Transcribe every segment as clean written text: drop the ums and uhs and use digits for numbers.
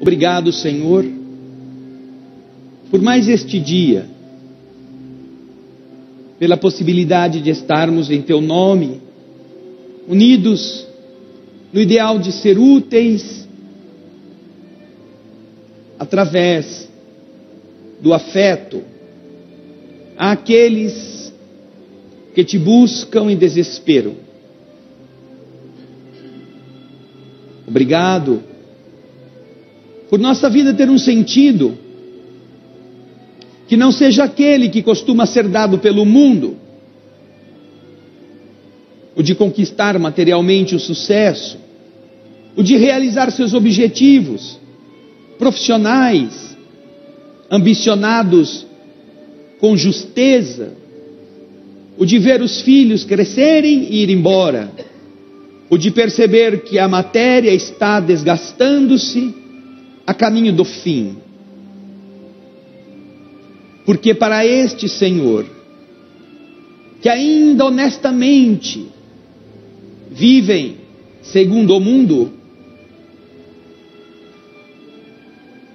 Obrigado, Senhor, por mais este dia, pela possibilidade de estarmos em Teu nome, unidos no ideal de ser úteis, através do afeto, àqueles que Te buscam em desespero. Obrigado por nossa vida ter um sentido que não seja aquele que costuma ser dado pelo mundo, o de conquistar materialmente o sucesso, o de realizar seus objetivos profissionais, ambicionados com justeza, o de ver os filhos crescerem e ir embora, o de perceber que a matéria está desgastando-se a caminho do fim. Porque para este Senhor, que ainda honestamente vivem segundo o mundo,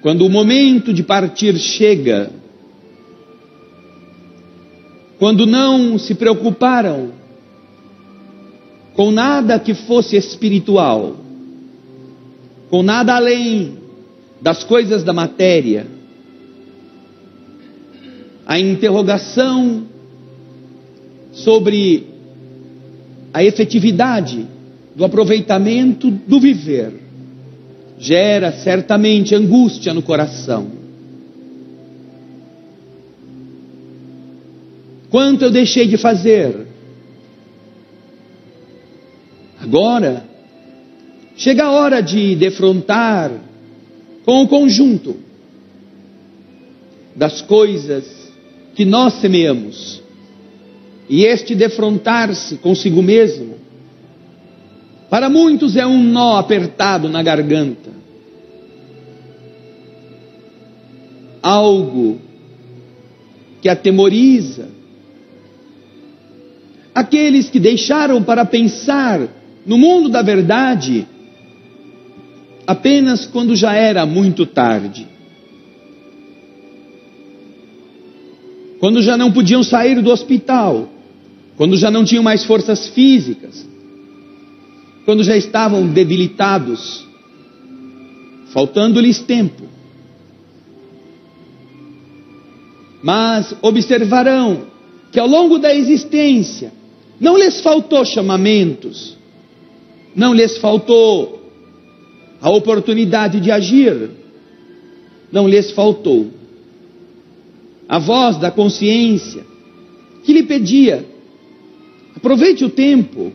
quando o momento de partir chega, quando não se preocuparam com nada que fosse espiritual, com nada além das coisas da matéria, a interrogação sobre a efetividade do aproveitamento do viver gera certamente angústia no coração. Quanto eu deixei de fazer? Agora chega a hora de defrontar com o conjunto das coisas que nós semeamos. E este defrontar-se consigo mesmo, para muitos é um nó apertado na garganta. Algo que atemoriza. Aqueles que deixaram para pensar no mundo da verdade apenas quando já era muito tarde. Quando já não podiam sair do hospital, quando já não tinham mais forças físicas, quando já estavam debilitados, faltando-lhes tempo. Mas observarão que ao longo da existência não lhes faltou chamamentos, não lhes faltou a oportunidade de agir, não lhes faltou a voz da consciência que lhe pedia: aproveite o tempo,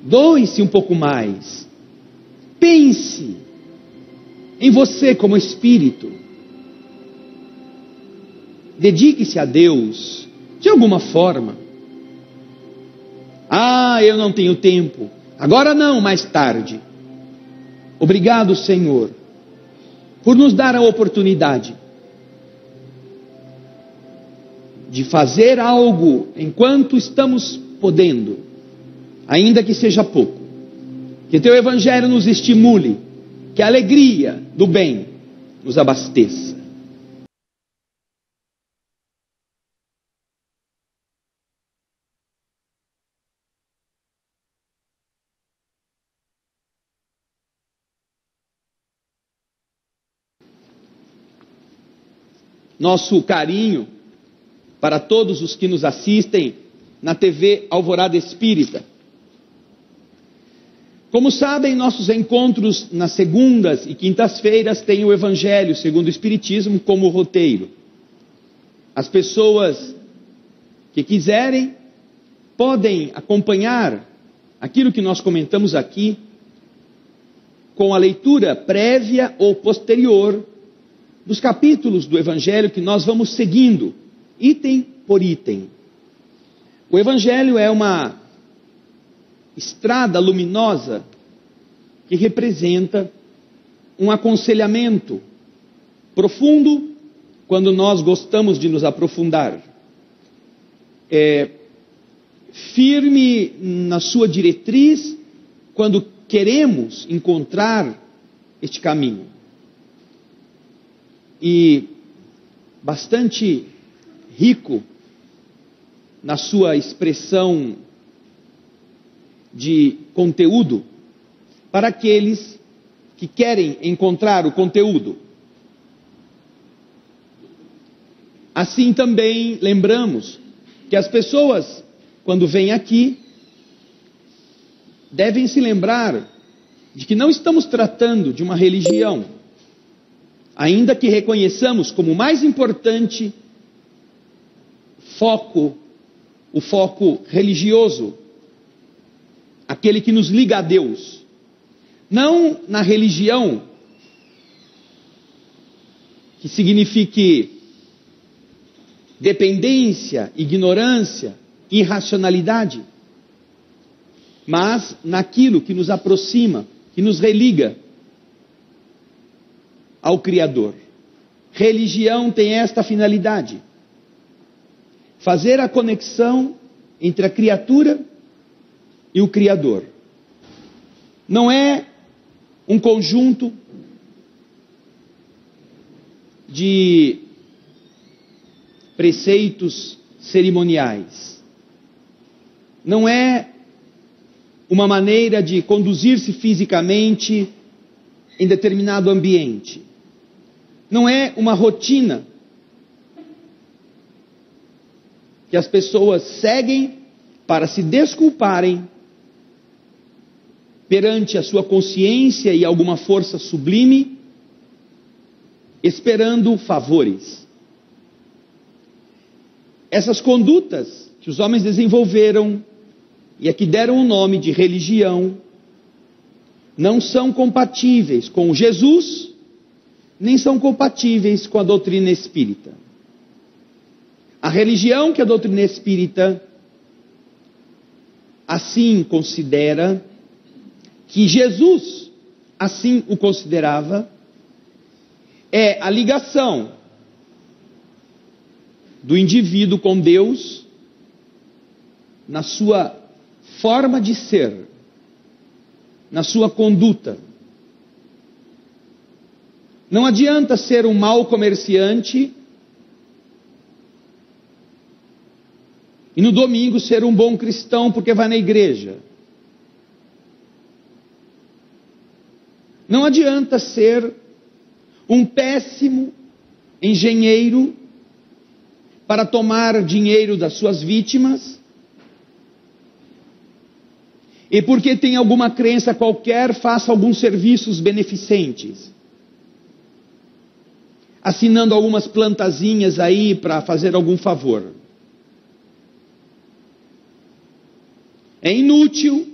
doe-se um pouco mais, pense em você como espírito, dedique-se a Deus de alguma forma. Eu não tenho tempo, agora não, mais tarde. Obrigado, Senhor, por nos dar a oportunidade de fazer algo enquanto estamos podendo, ainda que seja pouco. Que Teu Evangelho nos estimule, que a alegria do bem nos abasteça. Nosso carinho para todos os que nos assistem na TV Alvorada Espírita. Como sabem, nossos encontros nas segundas e quintas-feiras têm o Evangelho segundo o Espiritismo como roteiro. As pessoas que quiserem podem acompanhar aquilo que nós comentamos aqui com a leitura prévia ou posterior dos capítulos do Evangelho que nós vamos seguindo, item por item. O Evangelho é uma estrada luminosa que representa um aconselhamento profundo quando nós gostamos de nos aprofundar. Firme na sua diretriz quando queremos encontrar este caminho. E bastante rico na sua expressão de conteúdo para aqueles que querem encontrar o conteúdo. Assim também lembramos que as pessoas, quando vêm aqui, devem se lembrar de que não estamos tratando de uma religião, ainda que reconheçamos como mais importante o foco religioso, aquele que nos liga a Deus. Não na religião, que signifique dependência, ignorância, irracionalidade, mas naquilo que nos aproxima, que nos religa ao Criador. Religião tem esta finalidade: fazer a conexão entre a criatura e o Criador. Não é um conjunto de preceitos cerimoniais. Não é uma maneira de conduzir-se fisicamente em determinado ambiente. Não é uma rotina que as pessoas seguem para se desculparem perante a sua consciência e alguma força sublime, esperando favores. Essas condutas que os homens desenvolveram e a que deram o nome de religião não são compatíveis com Jesus, nem são compatíveis com a doutrina espírita. A religião que a doutrina espírita assim considera, que Jesus assim o considerava, é a ligação do indivíduo com Deus na sua forma de ser, na sua conduta. Não adianta ser um mau comerciante e no domingo ser um bom cristão porque vai na igreja. Não adianta ser um péssimo engenheiro para tomar dinheiro das suas vítimas e porque tem alguma crença qualquer, faça alguns serviços beneficentes, assinando algumas plantazinhas aí para fazer algum favor. É inútil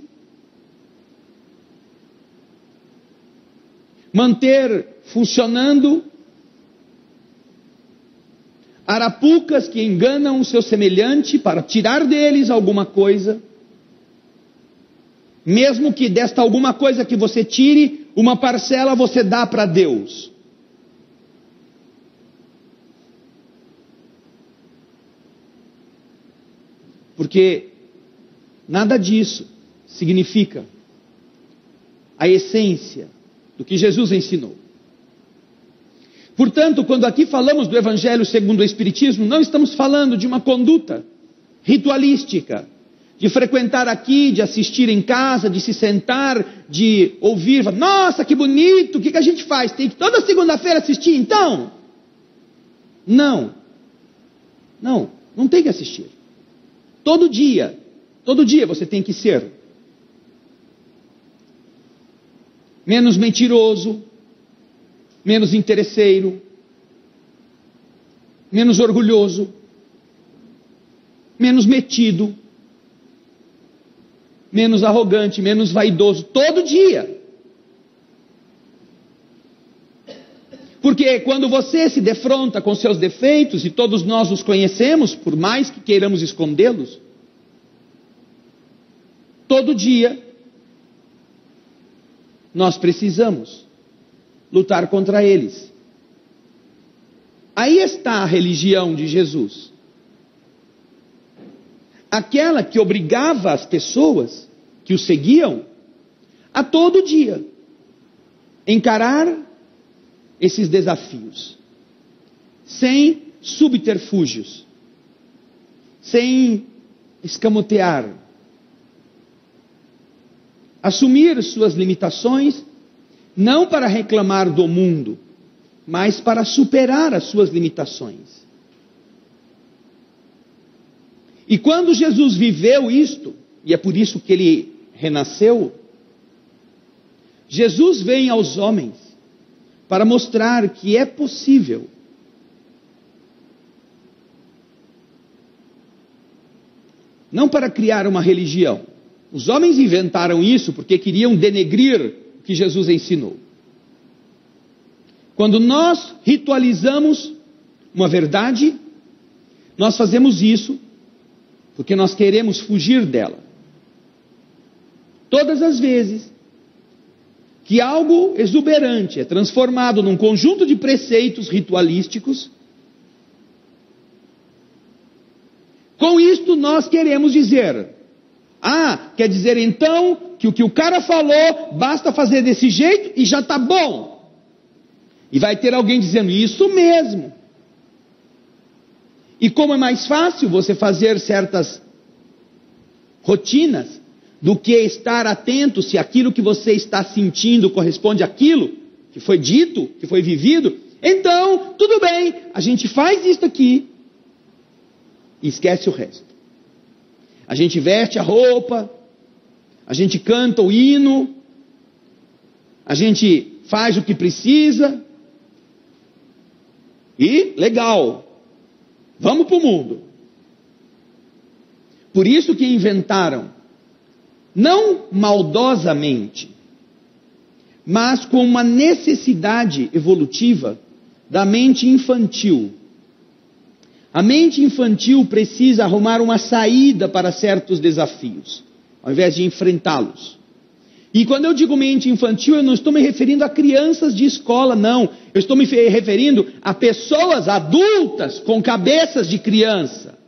manter funcionando arapucas que enganam o seu semelhante para tirar deles alguma coisa, mesmo que desta alguma coisa que você tire, uma parcela você dá para Deus. Porque nada disso significa a essência do que Jesus ensinou. Portanto, quando aqui falamos do Evangelho segundo o Espiritismo, não estamos falando de uma conduta ritualística, de frequentar aqui, de assistir em casa, de se sentar, de ouvir, nossa, que bonito, o que a gente faz? Tem que toda segunda-feira assistir então? Não tem que assistir. Todo dia você tem que ser menos mentiroso, menos interesseiro, menos orgulhoso, menos metido, menos arrogante, menos vaidoso, todo dia. Porque quando você se defronta com seus defeitos, e todos nós os conhecemos, por mais que queiramos escondê-los, todo dia nós precisamos lutar contra eles. Aí está a religião de Jesus. Aquela que obrigava as pessoas que o seguiam a todo dia encarar esses desafios, sem subterfúgios, sem escamotear, assumir suas limitações, não para reclamar do mundo, mas para superar as suas limitações. E quando Jesus viveu isto, e é por isso que ele renasceu, Jesus vem aos homens para mostrar que é possível não para criar uma religião. Os homens inventaram isso porque queriam denegrir o que Jesus ensinou. Quando nós ritualizamos uma verdade, nós fazemos isso porque nós queremos fugir dela. Todas as vezes que algo exuberante é transformado num conjunto de preceitos ritualísticos, com isto nós queremos dizer, quer dizer então que o que o cara falou, basta fazer desse jeito e já está bom. E vai ter alguém dizendo, isso mesmo. E como é mais fácil você fazer certas rotinas, do que estar atento se aquilo que você está sentindo corresponde àquilo que foi dito, que foi vivido, então, tudo bem, a gente faz isso aqui e esquece o resto. A gente veste a roupa, a gente canta o hino, a gente faz o que precisa e, legal, vamos para o mundo. Por isso que inventaram, não maldosamente, mas com uma necessidade evolutiva da mente infantil. A mente infantil precisa arrumar uma saída para certos desafios, ao invés de enfrentá-los. E quando eu digo mente infantil, eu não estou me referindo a crianças de escola, não. Eu estou me referindo a pessoas adultas com cabeças de criança,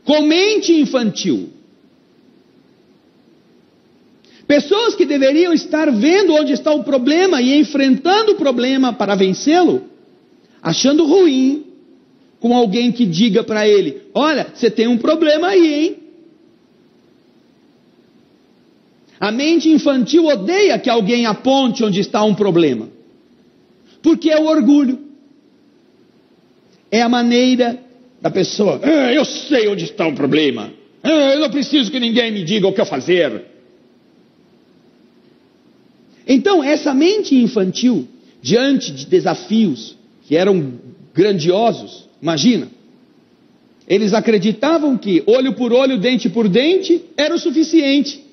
com mente infantil. Pessoas que deveriam estar vendo onde está o problema e enfrentando o problema para vencê-lo, achando ruim com alguém que diga para ele, olha, você tem um problema aí, hein? A mente infantil odeia que alguém aponte onde está um problema, porque é o orgulho, é a maneira da pessoa, eu sei onde está o problema, eu não preciso que ninguém me diga o que eu fazer. Então, essa mente infantil, diante de desafios que eram grandiosos, imagina, eles acreditavam que olho por olho, dente por dente, era o suficiente.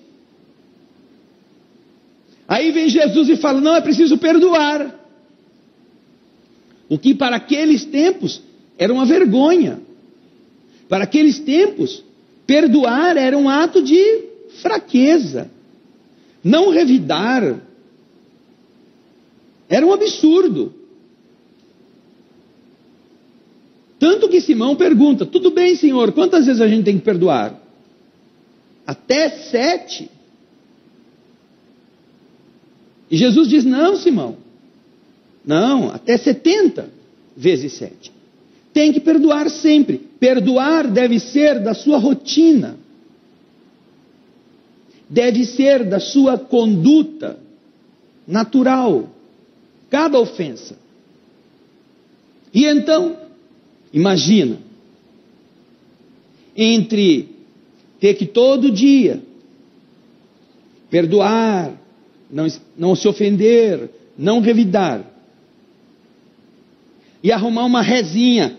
Aí vem Jesus e fala, não, é preciso perdoar. O que para aqueles tempos era uma vergonha. Para aqueles tempos, perdoar era um ato de fraqueza. Não revidar era um absurdo. Tanto que Simão pergunta, tudo bem, Senhor, quantas vezes a gente tem que perdoar? Até 7. E Jesus diz, não, Simão, não, até 70 vezes 7. Tem que perdoar sempre. Perdoar deve ser da sua rotina. Deve ser da sua conduta natural. Cada ofensa. E então, imagina, entre ter que todo dia perdoar, não se ofender, não revidar, e arrumar uma rezinha.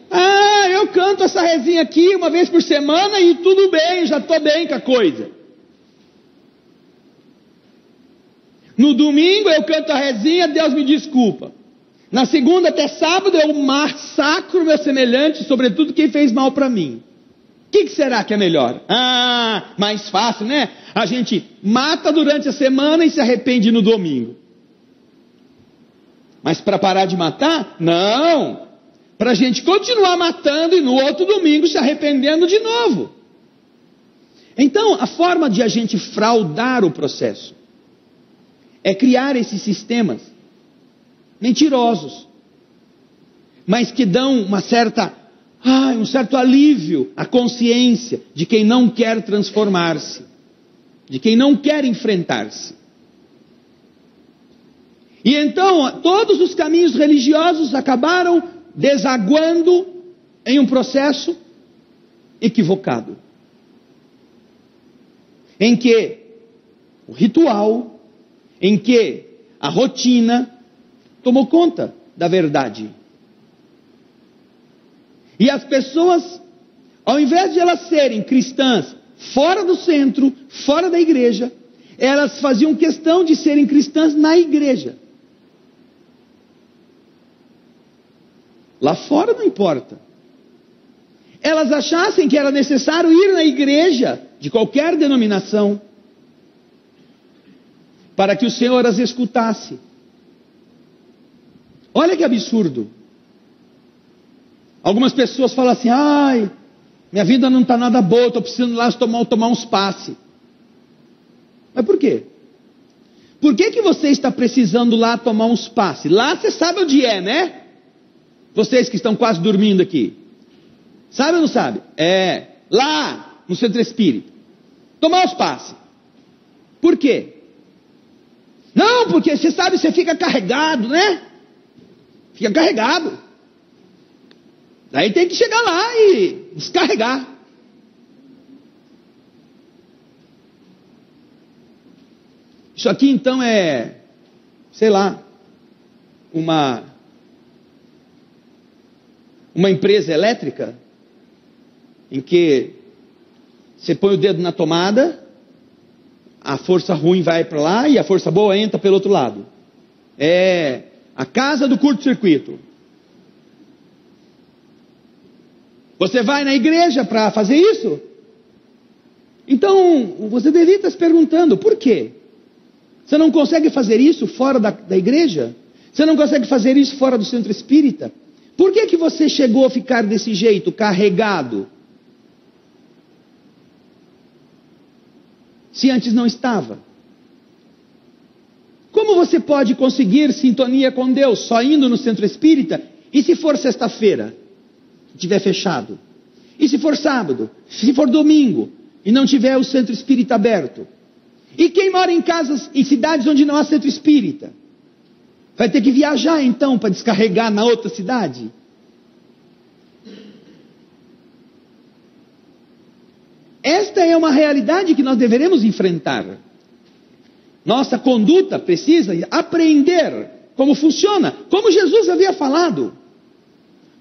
Eu canto essa rezinha aqui uma vez por semana e tudo bem, já estou bem com a coisa. No domingo eu canto a rezinha, Deus me desculpa. Na segunda até sábado eu massacro meu semelhante, sobretudo quem fez mal para mim. O que será que é melhor? Mais fácil, né? A gente mata durante a semana e se arrepende no domingo. Mas para parar de matar? Não. Para a gente continuar matando e no outro domingo se arrependendo de novo. Então, a forma de a gente fraudar o processo é criar esses sistemas mentirosos, mas que dão um certo alívio à consciência de quem não quer transformar-se, de quem não quer enfrentar-se. E então todos os caminhos religiosos acabaram desaguando em um processo equivocado, em que o ritual, em que a rotina tomou conta da verdade. E as pessoas, ao invés de elas serem cristãs fora do centro, fora da igreja, elas faziam questão de serem cristãs na igreja. Lá fora não importa. Elas achassem que era necessário ir na igreja de qualquer denominação para que o Senhor as escutasse. Olha que absurdo. Algumas pessoas falam assim: ai, minha vida não está nada boa, estou precisando lá tomar uns passes. Mas por quê? Por que você está precisando lá tomar uns passes? Lá você sabe onde é, né? Vocês que estão quase dormindo aqui. Sabe ou não sabe? É, lá no centro espírita. Tomar os passes. Por quê? Não, porque você sabe, você fica carregado, né? Fica carregado. Daí tem que chegar lá e descarregar. Isso aqui então é, sei lá, uma empresa elétrica em que você põe o dedo na tomada, a força ruim vai para lá e a força boa entra pelo outro lado. É a casa do curto-circuito. Você vai na igreja para fazer isso? Então, você deveria estar se perguntando, por quê? Você não consegue fazer isso fora da igreja? Você não consegue fazer isso fora do centro espírita? Por que você chegou a ficar desse jeito, carregado? Se antes não estava. Como você pode conseguir sintonia com Deus só indo no centro espírita? E se for sexta-feira, estiver fechado? E se for sábado? Se for domingo e não tiver o centro espírita aberto? E quem mora em casas, em cidades onde não há centro espírita? Vai ter que viajar então para descarregar na outra cidade? Esta é uma realidade que nós deveremos enfrentar. Nossa conduta precisa aprender como funciona, como Jesus havia falado.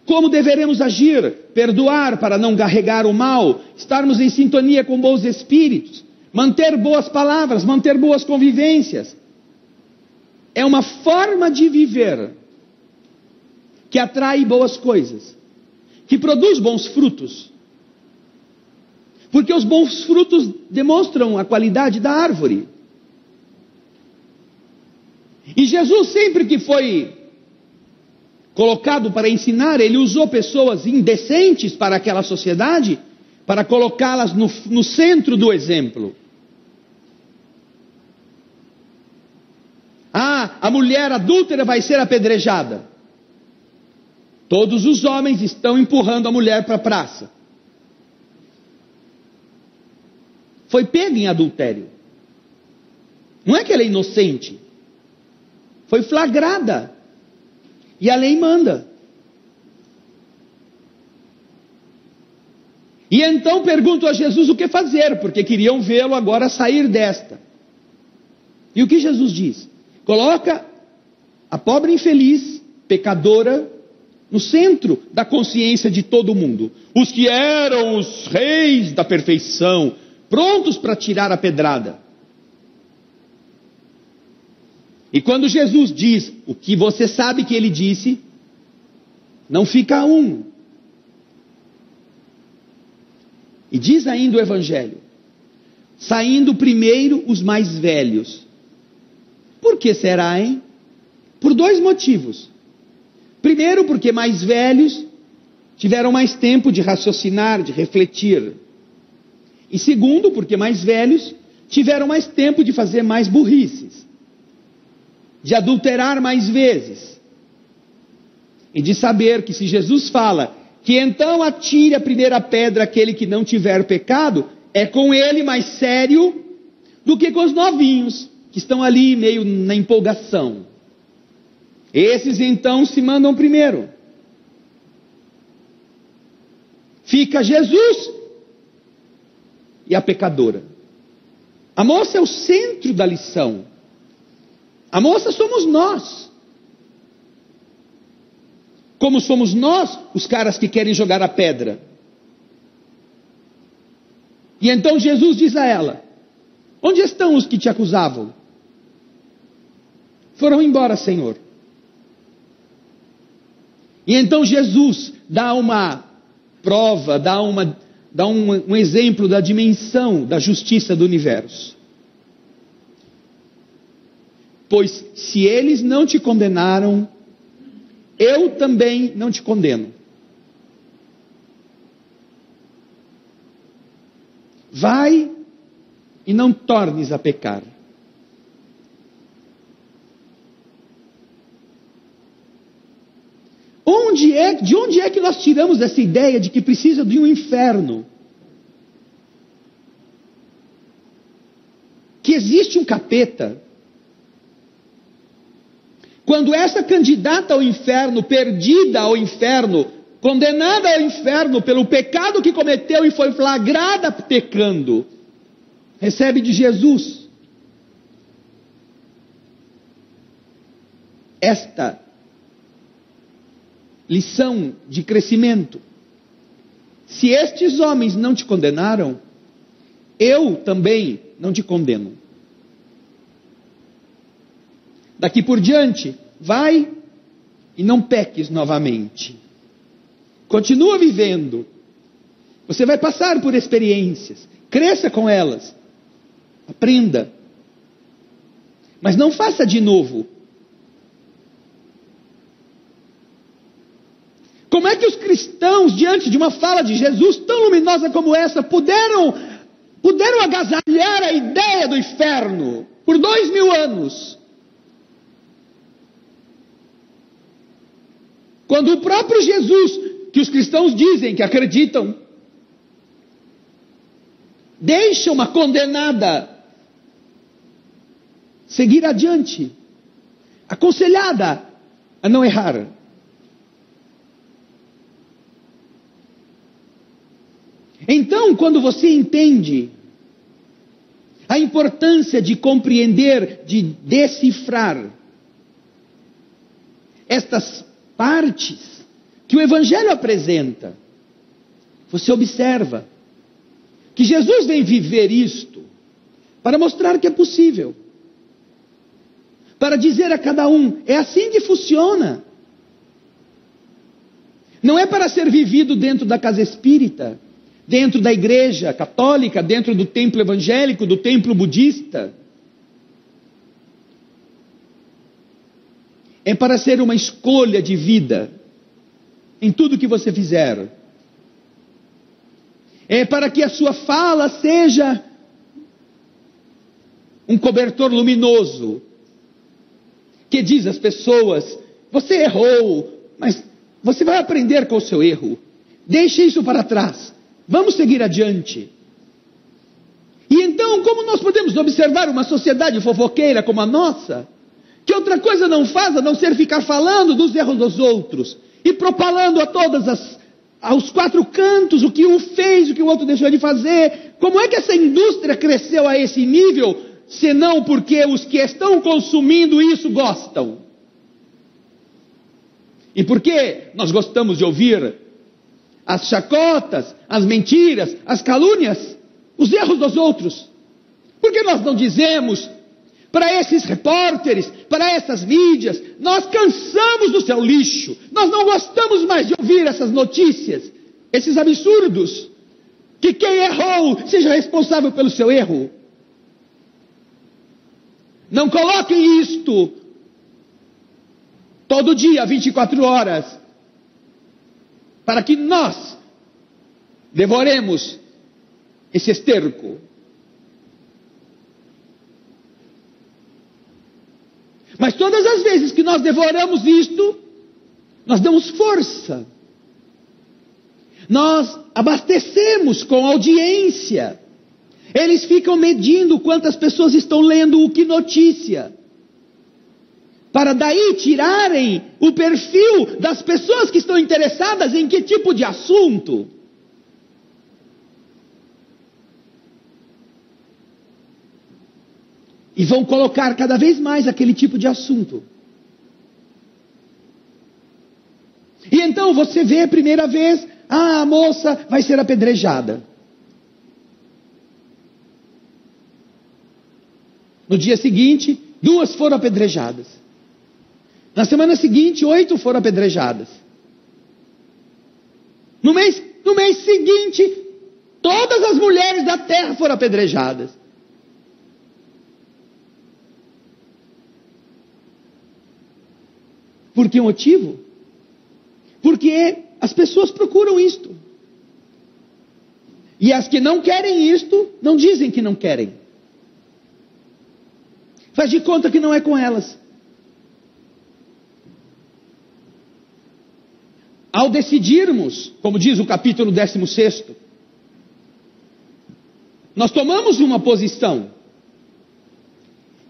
Como deveremos agir, perdoar para não carregar o mal, estarmos em sintonia com bons espíritos, manter boas palavras, manter boas convivências. É uma forma de viver que atrai boas coisas, que produz bons frutos. Porque os bons frutos demonstram a qualidade da árvore. E Jesus, sempre que foi colocado para ensinar, ele usou pessoas indecentes para aquela sociedade, para colocá-las no centro do exemplo. A mulher adúltera vai ser apedrejada. Todos os homens estão empurrando a mulher para a praça. Foi pega em adultério. Não é que ela é inocente. Foi flagrada. E a lei manda. E então perguntam a Jesus o que fazer, porque queriam vê-lo agora sair desta. E o que Jesus diz? Coloca a pobre infeliz, pecadora, no centro da consciência de todo mundo. Os que eram os reis da perfeição, prontos para tirar a pedrada. E quando Jesus diz o que você sabe que ele disse, não fica um. E diz ainda o Evangelho: saindo primeiro os mais velhos. Por que será, hein? Por dois motivos. Primeiro, porque mais velhos tiveram mais tempo de raciocinar, de refletir. E segundo, porque mais velhos tiveram mais tempo de fazer mais burrices, de adulterar mais vezes, e de saber que se Jesus fala que então atire a primeira pedra aquele que não tiver pecado, é com ele mais sério do que com os novinhos, que estão ali meio na empolgação. Esses então se mandam primeiro. Fica Jesus e a pecadora. A moça é o centro da lição. A moça somos nós. Como somos nós os caras que querem jogar a pedra. E então Jesus diz a ela: onde estão os que te acusavam? Foram embora, Senhor. E então Jesus dá uma prova, dá um exemplo da dimensão da justiça do universo. Pois se eles não te condenaram, eu também não te condeno. Vai e não tornes a pecar. De onde é que nós tiramos essa ideia de que precisa de um inferno? Que existe um capeta? Quando essa candidata ao inferno, perdida ao inferno, condenada ao inferno pelo pecado que cometeu e foi flagrada pecando, recebe de Jesus esta lição de crescimento. Se estes homens não te condenaram, eu também não te condeno. Daqui por diante, vai e não peques novamente. Continua vivendo. Você vai passar por experiências. Cresça com elas. Aprenda. Mas não faça de novo. Como é que os cristãos, diante de uma fala de Jesus tão luminosa como essa, puderam agasalhar a ideia do inferno por 2000 anos? Quando o próprio Jesus, que os cristãos dizem que acreditam, deixa uma condenada seguir adiante, aconselhada a não errar. Então, quando você entende a importância de compreender, de decifrar estas partes que o Evangelho apresenta, você observa que Jesus vem viver isto para mostrar que é possível, para dizer a cada um: é assim que funciona. Não é para ser vivido dentro da casa espírita, dentro da igreja católica, dentro do templo evangélico, do templo budista. É para ser uma escolha de vida em tudo que você fizer. É para que a sua fala seja um cobertor luminoso que diz às pessoas: você errou, mas você vai aprender com o seu erro. Deixe isso para trás. Vamos seguir adiante. E então, como nós podemos observar uma sociedade fofoqueira como a nossa, que outra coisa não faz a não ser ficar falando dos erros dos outros e propalando aos quatro cantos o que um fez, o que o outro deixou de fazer? Como é que essa indústria cresceu a esse nível, senão porque os que estão consumindo isso gostam? E por que nós gostamos de ouvir as chacotas, as mentiras, as calúnias, os erros dos outros? Por que nós não dizemos para esses repórteres, para essas mídias: nós cansamos do seu lixo, nós não gostamos mais de ouvir essas notícias, esses absurdos, que quem errou seja responsável pelo seu erro? Não coloquem isto todo dia, 24 horas, para que nós devoremos esse esterco. Mas todas as vezes que nós devoramos isto, Nós damos força. Nós abastecemos com audiência. Eles ficam medindo quantas pessoas estão lendo o Que Notícia, para daí tirarem o perfil das pessoas que estão interessadas em que tipo de assunto. E vão colocar cada vez mais aquele tipo de assunto. E então você vê a primeira vez, a moça vai ser apedrejada. No dia seguinte, 2 foram apedrejadas. Na semana seguinte, 8 foram apedrejadas. No mês seguinte, todas as mulheres da terra foram apedrejadas. Por que motivo? Porque as pessoas procuram isto. E as que não querem isto, não dizem que não querem. Faz de conta que não é com elas. Ao decidirmos, como diz o capítulo 16, nós tomamos uma posição.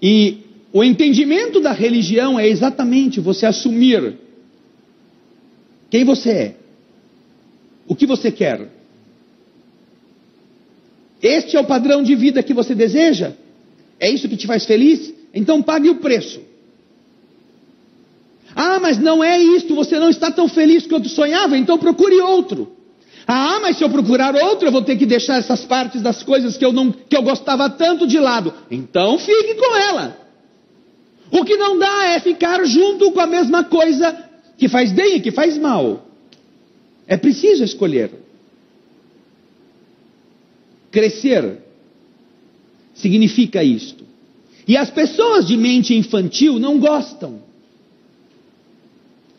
E o entendimento da religião é exatamente você assumir quem você é, o que você quer. Este é o padrão de vida que você deseja? É isso que te faz feliz? Então pague o preço. Ah, mas não é isto, você não está tão feliz quanto sonhava, então procure outro. Ah, mas se eu procurar outro, eu vou ter que deixar essas partes das coisas que eu gostava tanto de lado. Então fique com ela. O que não dá é ficar junto com a mesma coisa que faz bem e que faz mal. É preciso escolher. Crescer significa isto. E as pessoas de mente infantil não gostam.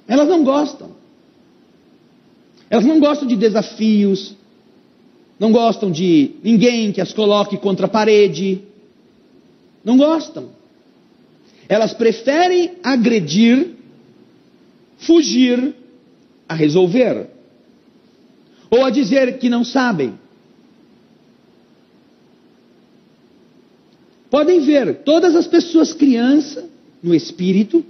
Elas não gostam. Elas não gostam de desafios. Não gostam de ninguém que as coloque contra a parede. Não gostam. Elas preferem agredir, fugir, a resolver. Ou a dizer que não sabem. Podem ver, todas as pessoas crianças, no espírito,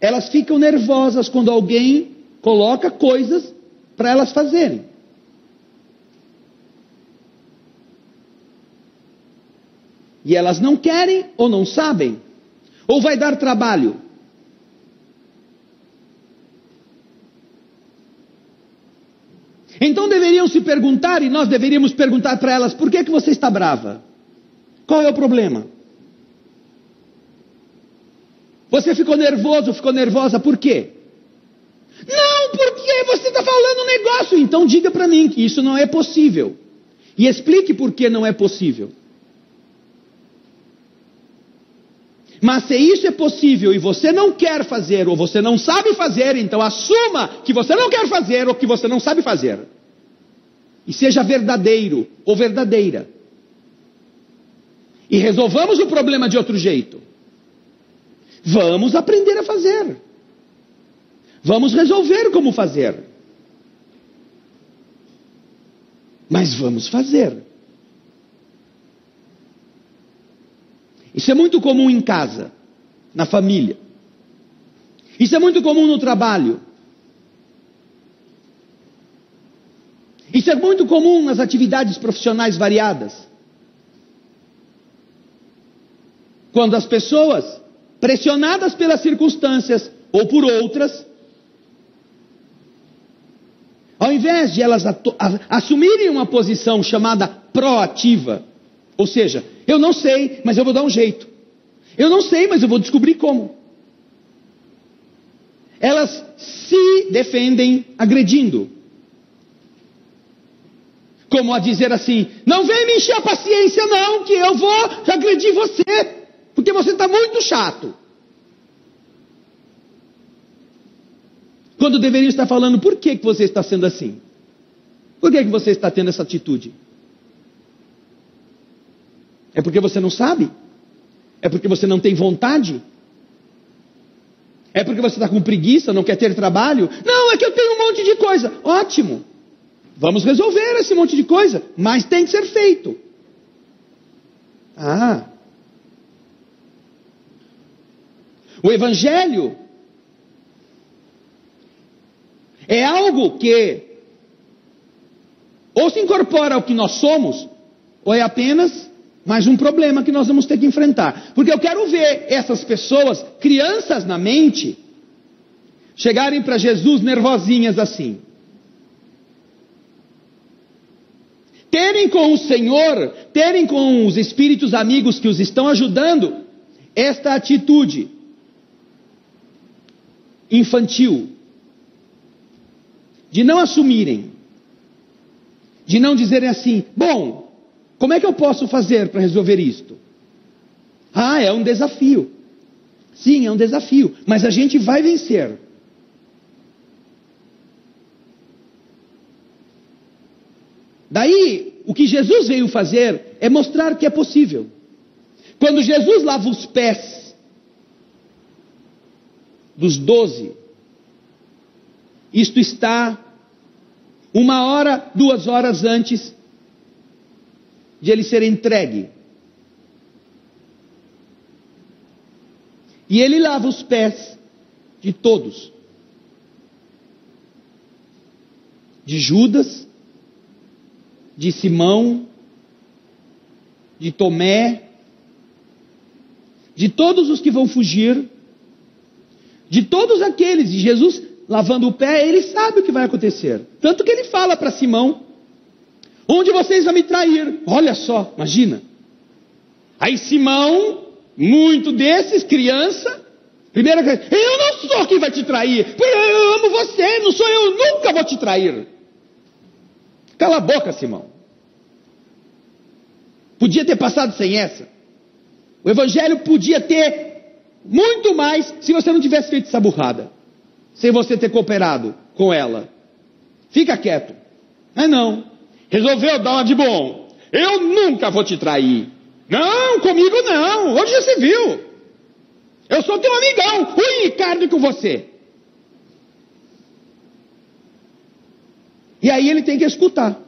elas ficam nervosas quando alguém coloca coisas para elas fazerem. E elas não querem ou não sabem, ou vai dar trabalho. Então deveriam se perguntar, e nós deveríamos perguntar para elas, por que você está brava? Qual é o problema? Você ficou nervoso, ficou nervosa, por quê? Não, porque você está falando um negócio. Então diga para mim que isso não é possível. E explique por que não é possível. Mas se isso é possível e você não quer fazer, ou você não sabe fazer, então assuma que você não quer fazer ou que você não sabe fazer. E seja verdadeiro ou verdadeira. E resolvamos o problema de outro jeito. Vamos aprender a fazer. Vamos resolver como fazer. Mas vamos fazer. Isso é muito comum em casa, na família. Isso é muito comum no trabalho. Isso é muito comum nas atividades profissionais variadas. Quando as pessoas, pressionadas pelas circunstâncias ou por outras, ao invés de elas assumirem uma posição chamada proativa, ou seja, eu não sei, mas eu vou dar um jeito. Eu não sei, mas eu vou descobrir como. Elas se defendem agredindo. Como a dizer assim, não vem me encher a paciência não, que eu vou agredir você, porque você está muito chato. Quando deveriam estar falando, por que você está sendo assim? Por que você está tendo essa atitude? É porque você não sabe? É porque você não tem vontade? É porque você está com preguiça, não quer ter trabalho? Não, é que eu tenho um monte de coisa. Ótimo. Vamos resolver esse monte de coisa, mas tem que ser feito. O Evangelho é algo que ou se incorpora ao que nós somos, ou é apenas mais um problema que nós vamos ter que enfrentar. Porque eu quero ver essas pessoas, crianças na mente, chegarem para Jesus nervosinhas assim. Terem com o Senhor, terem com os espíritos amigos que os estão ajudando, esta atitude infantil, de não assumirem, de não dizerem assim, bom, como é que eu posso fazer para resolver isto? É um desafio. Sim, é um desafio, mas a gente vai vencer. Daí, o que Jesus veio fazer é mostrar que é possível. Quando Jesus lava os pés dos 12, isto está 1 hora, 2 horas antes de ele ser entregue. E ele lava os pés de todos. De Judas, de Simão, de Tomé, de todos os que vão fugir, de todos aqueles, de Jesus lavando o pé, ele sabe o que vai acontecer. Tanto que ele fala para Simão, onde vocês vão me trair? Olha só, imagina. Aí Simão, muito desses, criança, primeira coisa, eu não sou quem vai te trair, porque eu amo você, não sou eu, nunca vou te trair. Cala a boca, Simão. Podia ter passado sem essa. O Evangelho podia ter muito mais se você não tivesse feito essa burrada. Sem você ter cooperado com ela. Fica quieto. Não. Resolveu dar uma de bom. Eu nunca vou te trair. Não, comigo não. Hoje já se viu. Eu sou teu amigão. Ui, carne com você. E aí ele tem que escutar.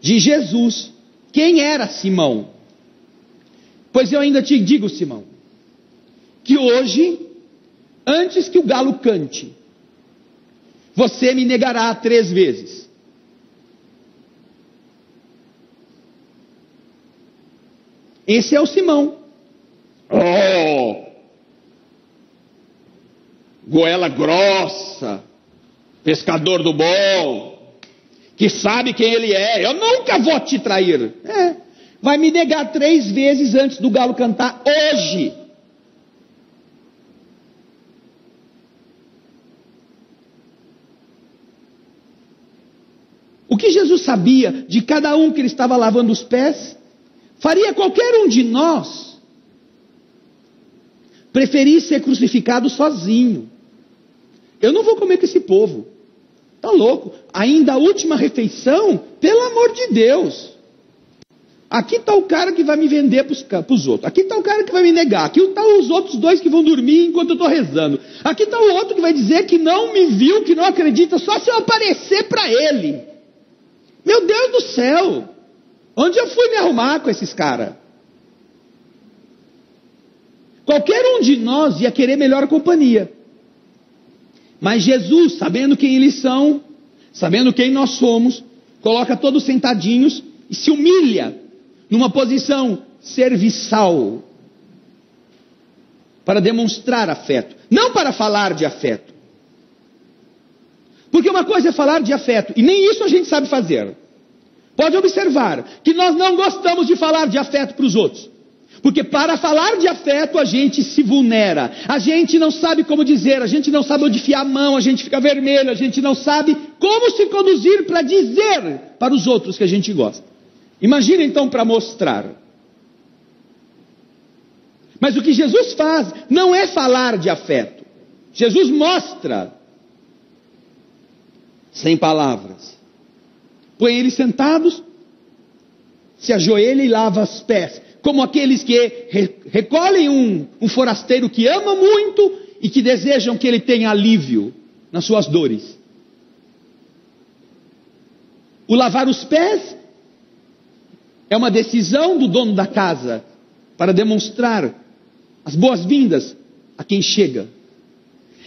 De Jesus. Quem era Simão? Pois eu ainda te digo, Simão, que hoje, antes que o galo cante, você me negará 3 vezes. Esse é o Simão. Goela grossa, pescador do bom, que sabe quem ele é. Eu nunca vou te trair. Vai me negar 3 vezes antes do galo cantar hoje. O que Jesus sabia de cada um que ele estava lavando os pés, faria qualquer um de nós preferir ser crucificado sozinho. Eu não vou comer com esse povo. Tá louco? Ainda a última refeição, pelo amor de Deus. Aqui está o cara que vai me vender para os outros. Aqui está o cara que vai me negar. Aqui estão os outros 2 que vão dormir enquanto eu estou rezando. Aqui está o outro que vai dizer que não me viu, que não acredita, só se eu aparecer para ele. Meu Deus do céu! Onde eu fui me arrumar com esses caras? Qualquer um de nós ia querer melhor companhia. Mas Jesus, sabendo quem eles são, sabendo quem nós somos, coloca todos sentadinhos e se humilha numa posição serviçal para demonstrar afeto, não para falar de afeto. Porque uma coisa é falar de afeto, e nem isso a gente sabe fazer. Pode observar que nós não gostamos de falar de afeto para os outros. Porque para falar de afeto a gente se vulnera, a gente não sabe como dizer, a gente não sabe onde enfiar a mão, a gente fica vermelho, a gente não sabe como se conduzir para dizer para os outros que a gente gosta. Imagina então para mostrar. Mas o que Jesus faz não é falar de afeto. Jesus mostra sem palavras. Põe eles sentados, se ajoelha e lava os pés. Como aqueles que recolhem um forasteiro que ama muito e que desejam que ele tenha alívio nas suas dores. O lavar os pés é uma decisão do dono da casa para demonstrar as boas-vindas a quem chega.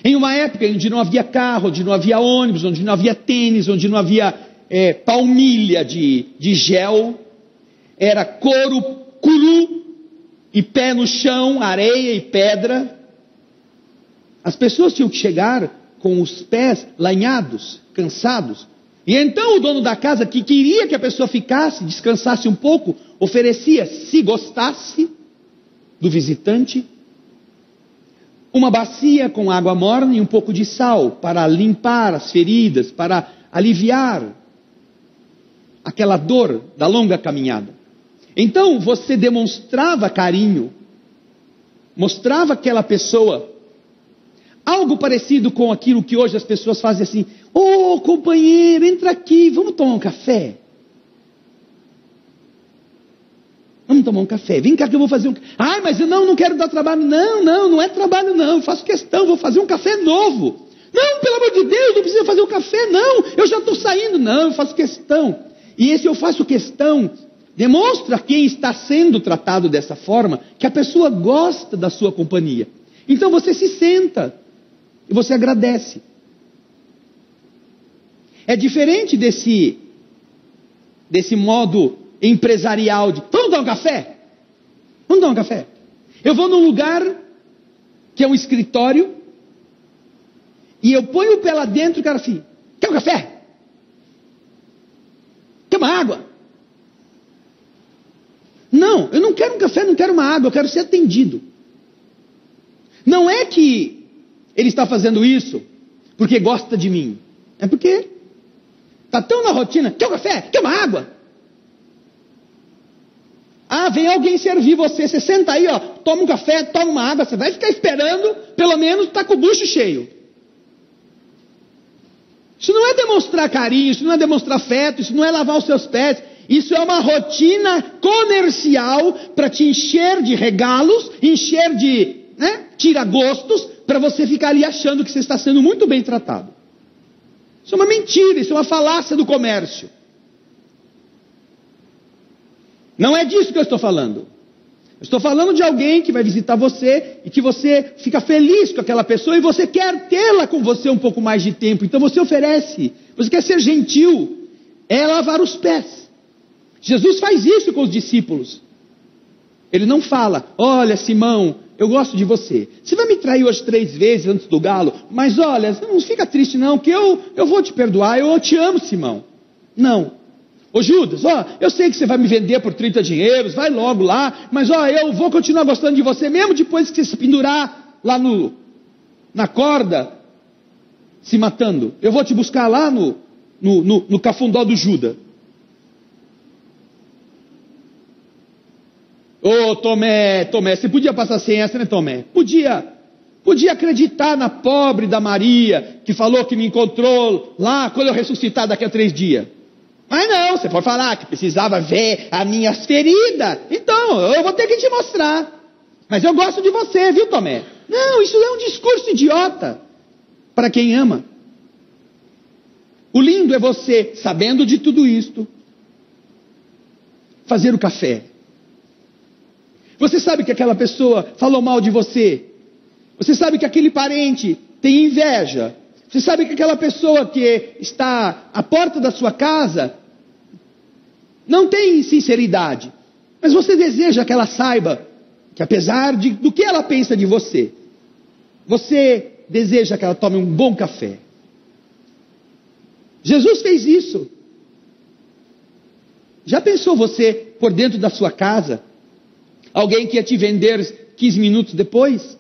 Em uma época onde não havia carro, onde não havia ônibus, onde não havia tênis, onde não havia palmilha de gel, era couro cru e pé no chão, areia e pedra. As pessoas tinham que chegar com os pés lanhados, cansados. E então o dono da casa, que queria que a pessoa ficasse, descansasse um pouco, oferecia, se gostasse do visitante, uma bacia com água morna e um pouco de sal para limpar as feridas, para aliviar aquela dor da longa caminhada. Então você demonstrava carinho, mostrava àquela pessoa algo parecido com aquilo que hoje as pessoas fazem assim: ô companheiro, entra aqui, vamos tomar um café? Vamos tomar um café, vem cá que eu vou fazer um... Ai, mas eu não quero dar trabalho. Não é trabalho não, eu faço questão, vou fazer um café novo. Não, pelo amor de Deus, não precisa fazer um café não, eu já estou saindo. Não, eu faço questão. E esse eu faço questão demonstra a quem está sendo tratado dessa forma que a pessoa gosta da sua companhia. Então você se senta e você agradece. É diferente desse modo empresarial de: vamos dar um café? Vamos dar um café. Eu vou num lugar que é um escritório e eu ponho o pé lá dentro e o cara assim: quer um café? Quer uma água? Não, eu não quero um café, não quero uma água, eu quero ser atendido. Não é que ele está fazendo isso porque gosta de mim, é porque está tão na rotina: quer um café? Quer uma água? Ah, vem alguém servir você, você senta aí, ó, toma um café, toma uma água, você vai ficar esperando, pelo menos está com o bucho cheio. Isso não é demonstrar carinho, isso não é demonstrar afeto, isso não é lavar os seus pés, isso é uma rotina comercial para te encher de regalos, encher de tira-gostos, para você ficar ali achando que você está sendo muito bem tratado. Isso é uma mentira, isso é uma falácia do comércio. Não é disso que eu estou falando. Eu estou falando de alguém que vai visitar você e que você fica feliz com aquela pessoa e você quer tê-la com você um pouco mais de tempo. Então você oferece, você quer ser gentil, é lavar os pés. Jesus faz isso com os discípulos. Ele não fala: olha, Simão, eu gosto de você. Você vai me trair hoje 3 vezes antes do galo, mas olha, não fica triste não, que eu vou te perdoar, eu te amo, Simão. Não. Ô Judas, eu sei que você vai me vender por 30 dinheiros, vai logo lá, mas eu vou continuar gostando de você, mesmo depois que você se pendurar lá na corda, se matando. Eu vou te buscar lá no cafundó do Judas. Ô Tomé, você podia passar sem essa, né, Tomé? Podia acreditar na pobre da Maria, que falou que me encontrou lá quando eu ressuscitar daqui a 3 dias. Mas não, você pode falar que precisava ver as minhas feridas. Então, eu vou ter que te mostrar. Mas eu gosto de você, viu, Tomé? Não, isso é um discurso idiota para quem ama. O lindo é você, sabendo de tudo isto, fazer o café. Você sabe que aquela pessoa falou mal de você. Você sabe que aquele parente tem inveja. Você sabe que aquela pessoa que está à porta da sua casa não tem sinceridade. Mas você deseja que ela saiba que apesar do que ela pensa de você, você deseja que ela tome um bom café. Jesus fez isso. Já pensou você por dentro da sua casa? Alguém que ia te vender 15 minutos depois?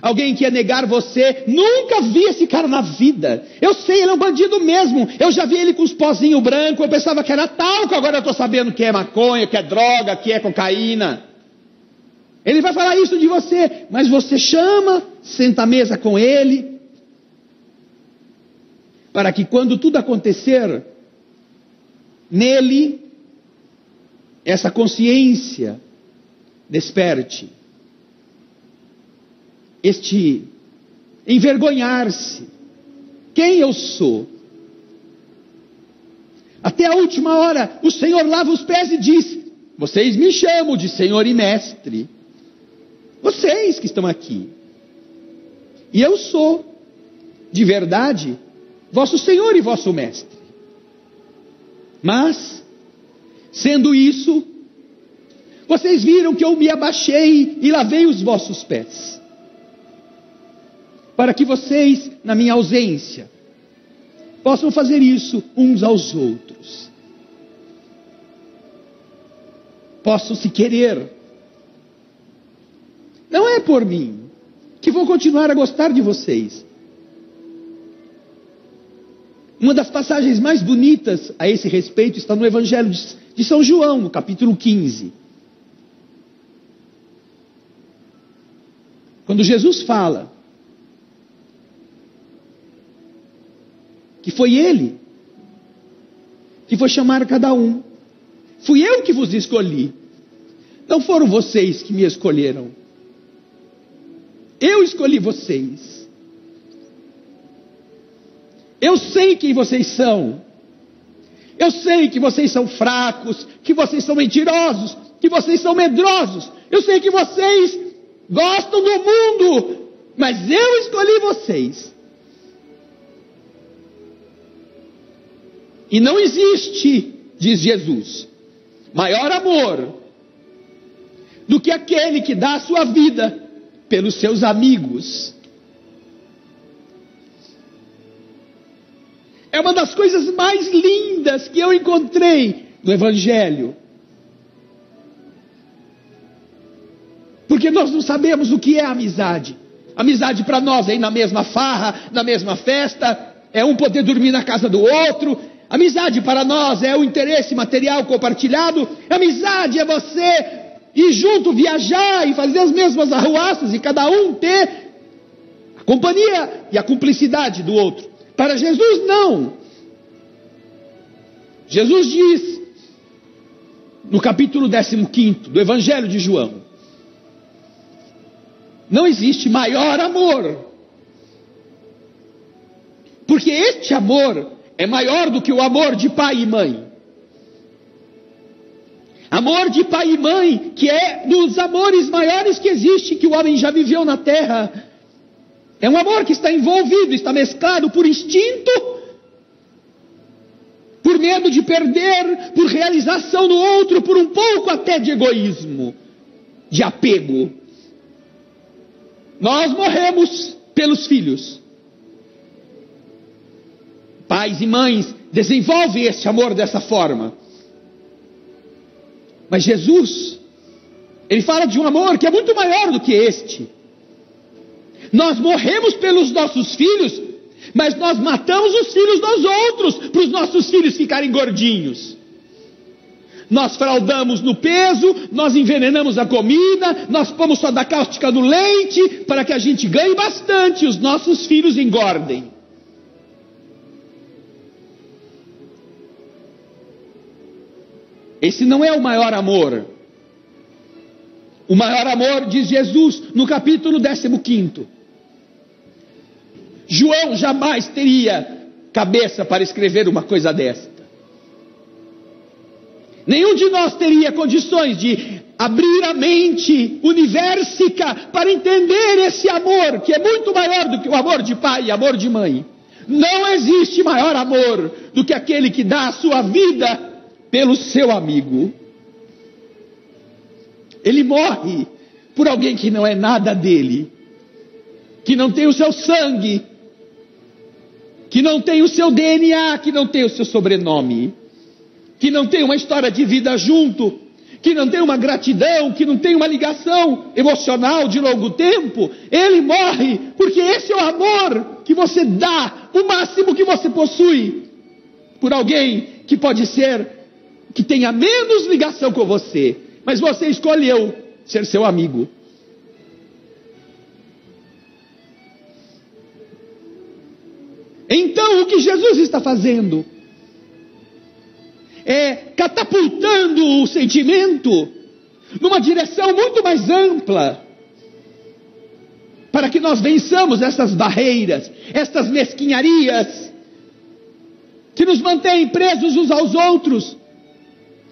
Alguém que ia negar você? Nunca vi esse cara na vida. Eu sei, ele é um bandido mesmo. Eu já vi ele com os pozinhos brancos. Eu pensava que era talco. Agora eu estou sabendo que é maconha, que é droga, que é cocaína. Ele vai falar isso de você. Mas você chama, senta à mesa com ele, para que quando tudo acontecer, nele, essa consciência desperte. este envergonhar-se. Quem eu sou? Até a última hora, o Senhor lava os pés e diz: vocês me chamam de Senhor e Mestre. Vocês que estão aqui. E eu sou, de verdade, vosso Senhor e vosso Mestre. Mas, sendo isso, vocês viram que eu me abaixei e lavei os vossos pés, para que vocês, na minha ausência, possam fazer isso uns aos outros. Possam se querer. Não é por mim que vou continuar a gostar de vocês. Uma das passagens mais bonitas a esse respeito está no Evangelho de São João, no capítulo 15. Quando Jesus fala que foi Ele que foi chamar cada um. Fui eu que vos escolhi. Não foram vocês que me escolheram. Eu escolhi vocês. Eu sei quem vocês são. Eu sei que vocês são fracos, que vocês são mentirosos, que vocês são medrosos. Eu sei que vocês gostam do mundo, mas eu escolhi vocês. E não existe, diz Jesus, maior amor do que aquele que dá a sua vida pelos seus amigos. É uma das coisas mais lindas que eu encontrei no Evangelho. Porque nós não sabemos o que é amizade. Amizade para nós é ir na mesma farra, na mesma festa, é um poder dormir na casa do outro. Amizade para nós é o interesse material compartilhado. Amizade é você ir junto, viajar e fazer as mesmas arruaças e cada um ter a companhia e a cumplicidade do outro. Para Jesus não. Jesus diz no capítulo 15 do Evangelho de João: não existe maior amor, porque este amor é maior do que o amor de pai e mãe. Amor de pai e mãe, que é dos amores maiores que existe, que o homem já viveu na terra. É um amor que está envolvido, está mesclado por instinto, por medo de perder, por realização do outro, por um pouco até de egoísmo, de apego. Nós morremos pelos filhos. Pais e mães desenvolvem esse amor dessa forma. Mas Jesus, Ele fala de um amor que é muito maior do que este. Nós morremos pelos nossos filhos, mas nós matamos os filhos dos outros, para os nossos filhos ficarem gordinhos. Nós fraudamos no peso, nós envenenamos a comida, nós pomos soda cáustica no leite, para que a gente ganhe bastante e os nossos filhos engordem. Esse não é o maior amor. O maior amor, diz Jesus no capítulo 15. João jamais teria cabeça para escrever uma coisa desta. Nenhum de nós teria condições de abrir a mente universica para entender esse amor, que é muito maior do que o amor de pai e amor de mãe. Não existe maior amor do que aquele que dá a sua vida pelo seu amigo. Ele morre por alguém que não é nada dele, que não tem o seu sangue, que não tem o seu DNA, que não tem o seu sobrenome, que não tem uma história de vida junto, que não tem uma gratidão, que não tem uma ligação emocional de longo tempo. Ele morre porque esse é o amor que você dá, o máximo que você possui, por alguém que pode ser, que tenha menos ligação com você, mas você escolheu ser seu amigo. Então o que Jesus está fazendo é catapultando o sentimento numa direção muito mais ampla, para que nós vençamos essas barreiras, essas mesquinharias, que nos mantêm presos uns aos outros,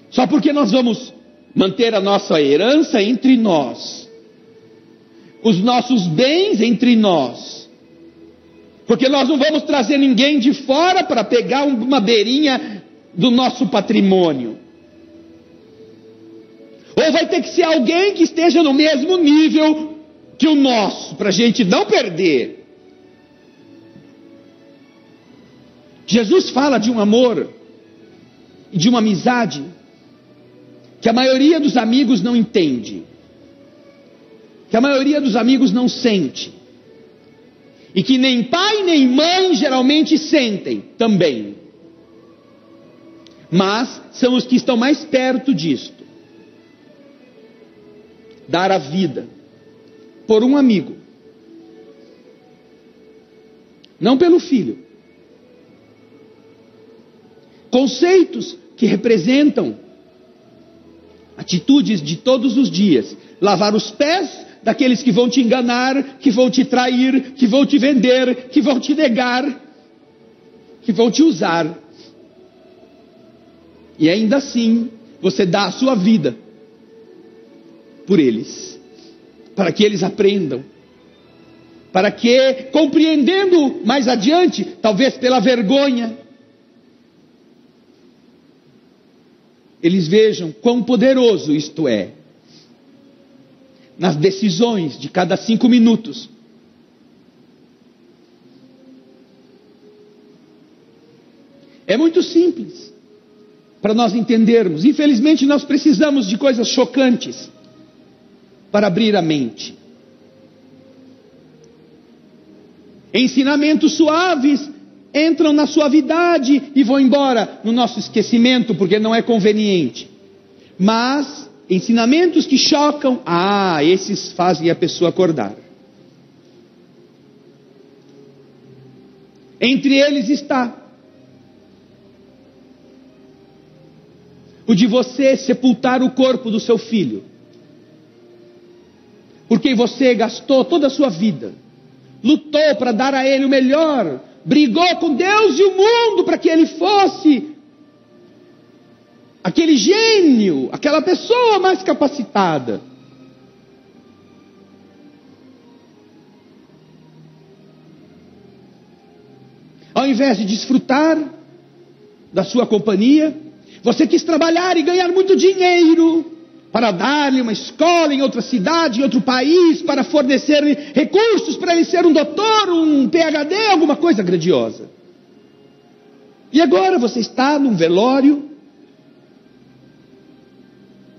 só porque nós vamos manter a nossa herança entre nós, os nossos bens entre nós, porque nós não vamos trazer ninguém de fora para pegar uma beirinha do nosso patrimônio. Ou vai ter que ser alguém que esteja no mesmo nível que o nosso, para a gente não perder. Jesus fala de um amor e de uma amizade que a maioria dos amigos não entende, que a maioria dos amigos não sente, e que nem pai nem mãe geralmente sentem também, mas são os que estão mais perto disto. Dar a vida por um amigo, não pelo filho. Conceitos que representam atitudes de todos os dias: lavar os pés daqueles que vão te enganar, que vão te trair, que vão te vender, que vão te negar, que vão te usar. E ainda assim, você dá a sua vida por eles, para que eles aprendam, para que, compreendendo mais adiante, talvez pela vergonha, eles vejam quão poderoso isto é, nas decisões de cada 5 minutos. É muito simples para nós entendermos. Infelizmente nós precisamos de coisas chocantes para abrir a mente. Ensinamentos suaves entram na suavidade e vão embora no nosso esquecimento, porque não é conveniente. Mas ensinamentos que chocam, esses fazem a pessoa acordar. Entre eles está o de você sepultar o corpo do seu filho, porque você gastou toda a sua vida, lutou para dar a ele o melhor, brigou com Deus e o mundo para que ele fosse aquele gênio, aquela pessoa mais capacitada. Ao invés de desfrutar da sua companhia, você quis trabalhar e ganhar muito dinheiro para dar-lhe uma escola em outra cidade, em outro país, para fornecer recursos para ele ser um doutor, um PhD, alguma coisa grandiosa. E agora você está num velório,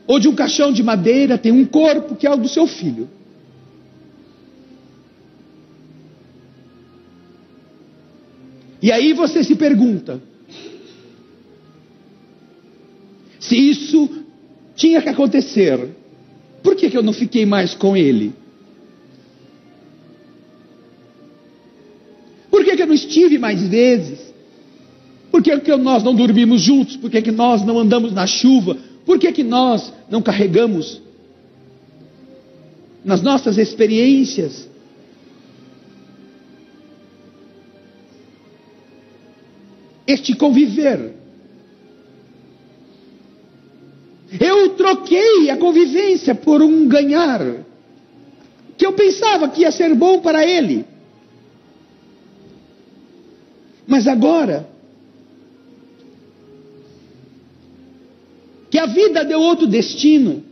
onde um caixão de madeira tem um corpo que é o do seu filho. E aí você se pergunta, se isso tinha que acontecer, por que eu não fiquei mais com ele? Por que eu não estive mais vezes? Por que nós não dormimos juntos? Por que nós não andamos na chuva? Por que nós não carregamos nas nossas experiências este conviver? Eu troquei a convivência por um ganhar, que eu pensava que ia ser bom para ele. Mas agora, que a vida deu outro destino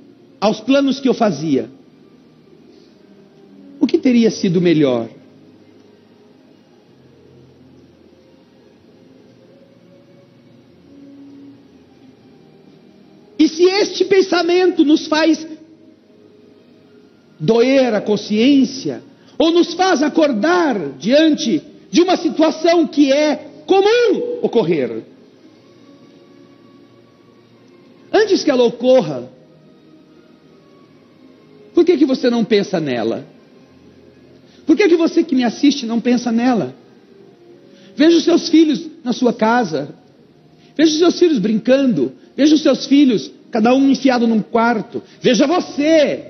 aos planos que eu fazia, o que teria sido melhor? E se este pensamento nos faz doer a consciência, ou nos faz acordar diante de uma situação que é comum ocorrer, antes que ela ocorra, por que você não pensa nela? Por que você que me assiste não pensa nela? Veja os seus filhos na sua casa, veja os seus filhos brincando, veja os seus filhos, cada um enfiado num quarto. Veja você,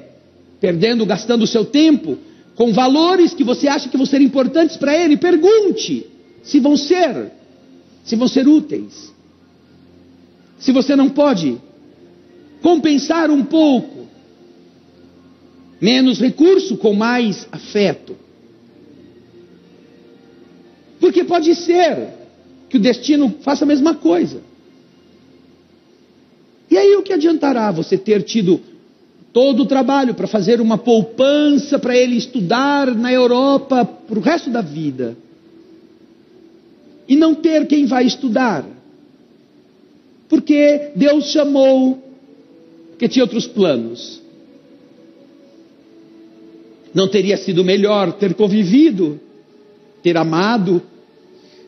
gastando o seu tempo com valores que você acha que vão ser importantes para ele, pergunte se vão ser úteis. Se você não pode compensar um pouco, menos recurso com mais afeto. Porque pode ser que o destino faça a mesma coisa. E aí o que adiantará você ter tido todo o trabalho para fazer uma poupança para ele estudar na Europa para o resto da vida, e não ter quem vai estudar? Porque Deus chamou, porque tinha outros planos. Não teria sido melhor ter convivido, ter amado,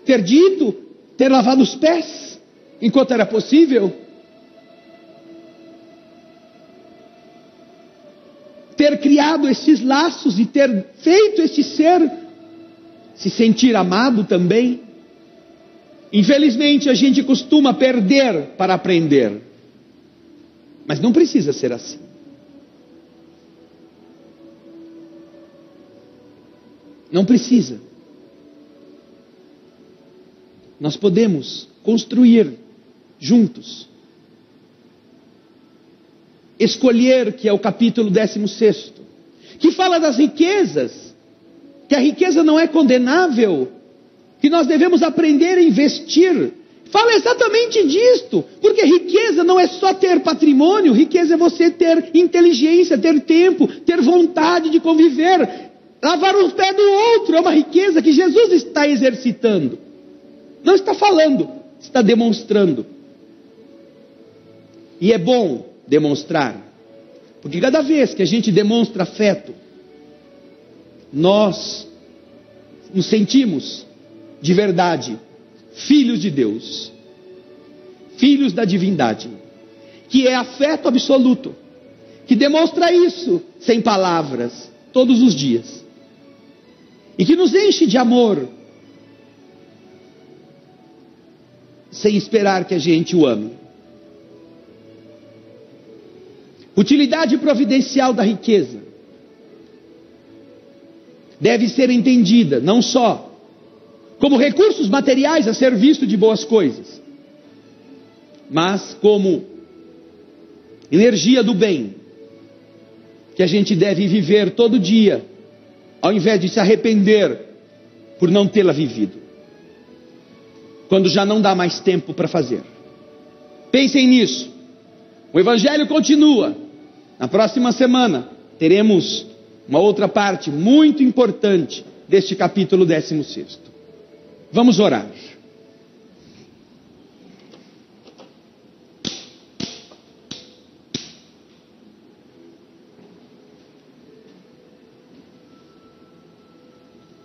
ter dito, ter lavado os pés, enquanto era possível? Ter criado esses laços e ter feito este ser se sentir amado também? Infelizmente a gente costuma perder para aprender. Mas não precisa ser assim. Não precisa. Nós podemos construir juntos. Escolher, que é o capítulo 16, que fala das riquezas, que a riqueza não é condenável, que nós devemos aprender a investir. Fala exatamente disto, porque riqueza não é só ter patrimônio, riqueza é você ter inteligência, ter tempo, ter vontade de conviver. Lavar os pés do outro é uma riqueza que Jesus está exercitando. Não está falando, está demonstrando. E é bom demonstrar, porque cada vez que a gente demonstra afeto, nós nos sentimos de verdade filhos de Deus, filhos da divindade, que é afeto absoluto, que demonstra isso sem palavras, todos os dias, e que nos enche de amor, sem esperar que a gente o ame. Utilidade providencial da riqueza deve ser entendida não só como recursos materiais a serviço de boas coisas, mas como energia do bem, que a gente deve viver todo dia, ao invés de se arrepender por não tê-la vivido, quando já não dá mais tempo para fazer. Pensem nisso. O Evangelho continua. Na próxima semana teremos uma outra parte muito importante deste capítulo 16. Vamos orar.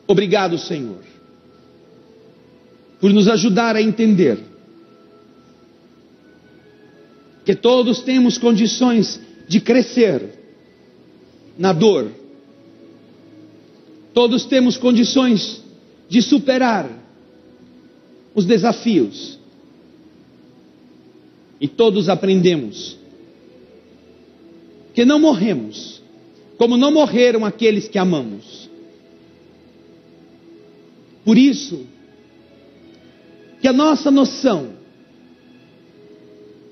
Obrigado, Senhor, por nos ajudar a entender que todos temos condições de crescer na dor. Todos temos condições de superar os desafios. E todos aprendemos que não morremos como não morreram aqueles que amamos. Por isso, que a nossa noção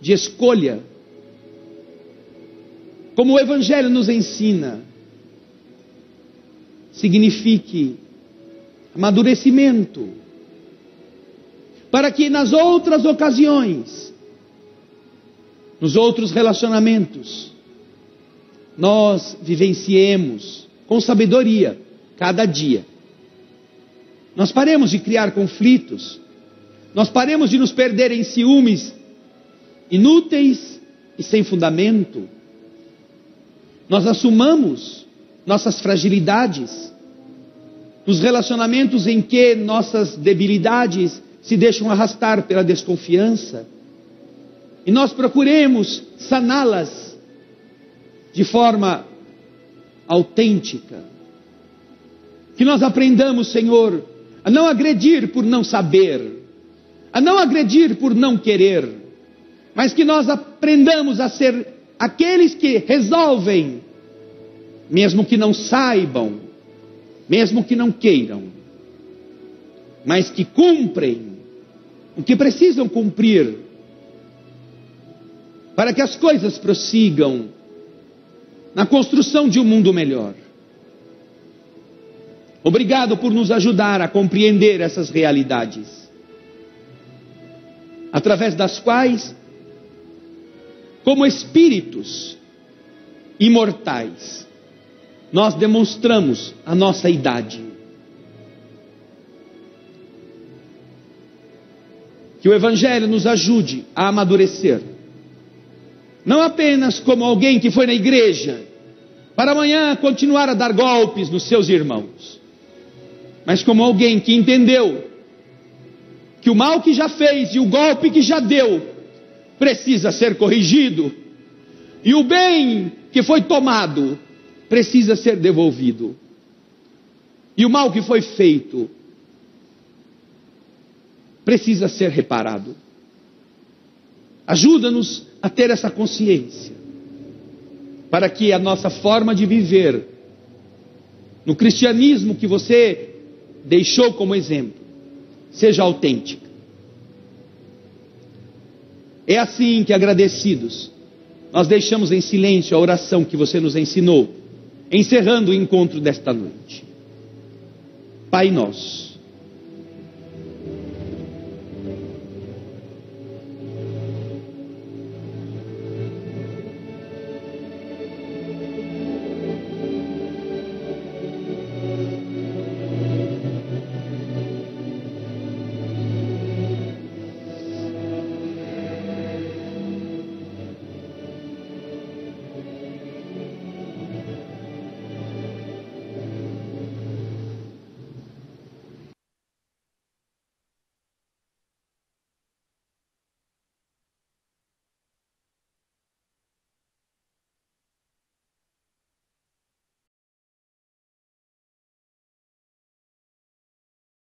de escolha, como o Evangelho nos ensina, signifique amadurecimento, para que nas outras ocasiões, nos outros relacionamentos, nós vivenciemos com sabedoria cada dia. Nós paremos de criar conflitos, nós paremos de nos perder em ciúmes inúteis e sem fundamento. Nós assumamos nossas fragilidades, nos relacionamentos em que nossas debilidades se deixam arrastar pela desconfiança, e nós procuremos saná-las de forma autêntica. Que nós aprendamos, Senhor, a não agredir por não saber, a não agredir por não querer, mas que nós aprendamos a ser aqueles que resolvem, mesmo que não saibam mesmo que não queiram, mas que cumprem o que precisam cumprir, para que as coisas prossigam na construção de um mundo melhor. Obrigado por nos ajudar a compreender essas realidades, através das quais, como espíritos imortais, nós demonstramos a nossa idade. Que o Evangelho nos ajude a amadurecer, não apenas como alguém que foi na igreja, para amanhã continuar a dar golpes nos seus irmãos, mas como alguém que entendeu que o mal que já fez e o golpe que já deu precisa ser corrigido, e o bem que foi tomado precisa ser devolvido, e o mal que foi feito precisa ser reparado. Ajuda-nos a ter essa consciência, para que a nossa forma de viver no cristianismo que você deixou como exemplo seja autêntica. É assim que, agradecidos, nós deixamos em silêncio a oração que você nos ensinou, encerrando o encontro desta noite. Pai nosso,